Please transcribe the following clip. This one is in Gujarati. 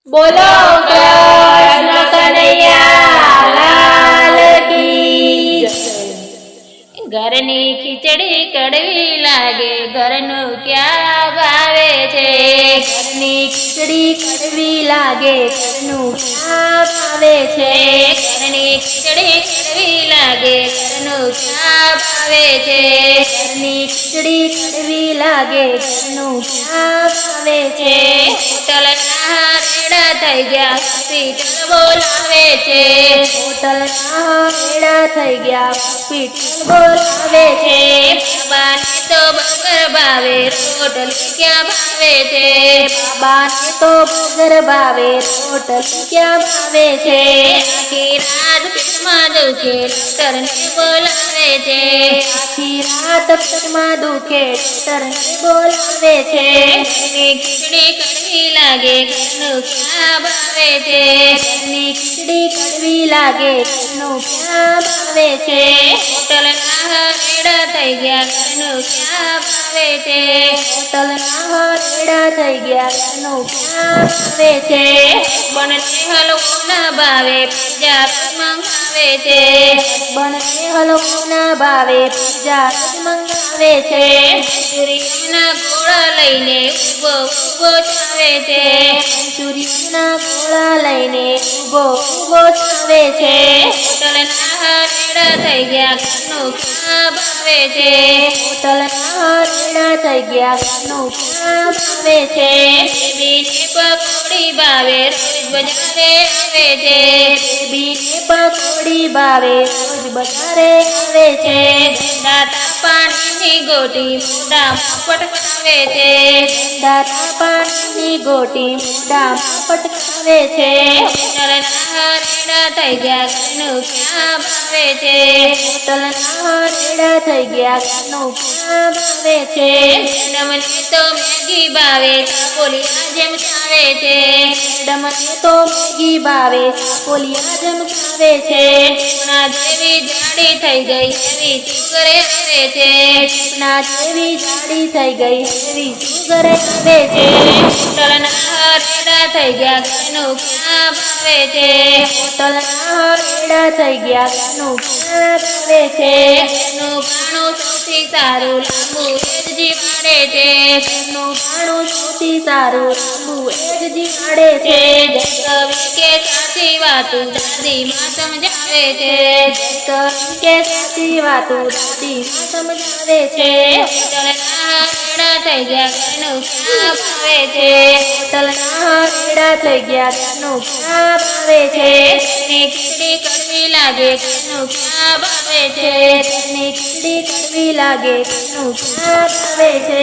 બોલો કૃષ્ણ કનૈયા લાલ કી જય। ઘરની ખીચડી કડવી લાગે ઘરનું ક્યાં ભાવે છે। ઘરની ખીચડી કડવી લાગે ઘરનું ક્યાં ભાવે છે। ઘરની ખીચડી કડવી લાગે ઘરનું ક્યાં ભાવે છે। ઘરની ખીચડી કડવી લાગે ઘરનું ક્યાં ભાવે છે। હોટલના રેડા થઈ ગયા હોસ્પિટલ બોલાવે છે। હોટલના રેડા થઈ ગયા હોસ્પિટલ બોલાવે છે। બાબાને તો બર્ગર ભાવે રોટલી ક્યાં ભાવે છે। બાબાને તો બર્ગર ભાવે રોટલી ક્યાં ભાવે છે। આખી રાત પેટમાં દુખે ડોક્ટરને બોલાવે છે। આખી રાત પેટમાં દુખે ડોક્ટરને બોલાવે છે। ઘરની ખીચડી કડવી લાગે ઘરનું ક્યાં ભાવે છે। ઘરની ખીચડી કડવી લાગે ઘરનું ક્યાં ભાવે છે। હોટલના રેડા થઈ ગયા ઘરનું ક્યાં ભાવે છે। હોટલના રેડા થઈ ગયા ઘરનું ક્યાં ભાવે છે। બંને હલવો ના ભાવે પિઝા મંગાવે છે। બંને હલવો ના ભાવે પિઝા મંગાવે છે। મંચુરિયનના ગોળા લઈને ઉભો ઉભો ચાવે છે। મંચુરિયનના ગોળા લઈને ઉભો ઉભો ચાવે છે। હોટલના રેડા થઈ ગયા ઘરનું ક્યાં ભાવે છે। હોટલના રેડા થઈ ગયા ઘરનું ક્યાં ભાવે છે। બેબીને પકોડી ભાવે રોજ બજારે આવે છે। બેબીને પકોડી ભાવે રોજ બજારે આવે છે। દાતા પાણીની ગોટી મોઢામાં પટકાવે છે। દાતા પાણીની ગોટી મોઢામાં પટકાવે છે। હોટલના રેડા થઈ ગયા ઘરનું ક્યાં ભાવે છે। હોટલના રેડા થઈ ગયા ઘરનું ક્યાં ભાવે છે। મેડમને તો મેગી ભાવે કાપોલિયા જેમ ચાવે છે। મેડમને તો મેગી ભાવે કાપોલિયા જેમ ચાવે છે। ટીપણા જેવી જાડી થઈ ગઈ એવી સુગરે આવે છે। ટીપણા જેવી જાડી થઈ ગઈ એવી સુગરે આવે છે। હોટલના રેડા થઈ ગયા ઘરનું ક્યાં ભાવે છે। હોટલના રેડા થઈ ગયા ઘરનું ક્યાં ભાવે છે। ઘરનું ભાણું સૌથી સારું લાંબુ એ જ જીવાડે છે। ઘરનું ભાણું સૌથી સારું લાંબુ એ જ જીવાડે છે। જય કવિ કે સાચી વાતું દાદીમાં સમજાવે છે। જય કવિ કે સાચી વાતું દાદીમાં સમજાવે છે। હોટલના રેડા થઈ ગયા ઘરનું ક્યાં ભાવે છે। હોટલના રેડા થઈ ગયા ઘરનું ક્યાં ભાવે છે। ઘરની ખીચડી કડવી લાગે ઘરનું ક્યાં ભાવે છે। ઘરની ખીચડી કડવી લાગે ઘરનું ક્યાં ભાવે છે।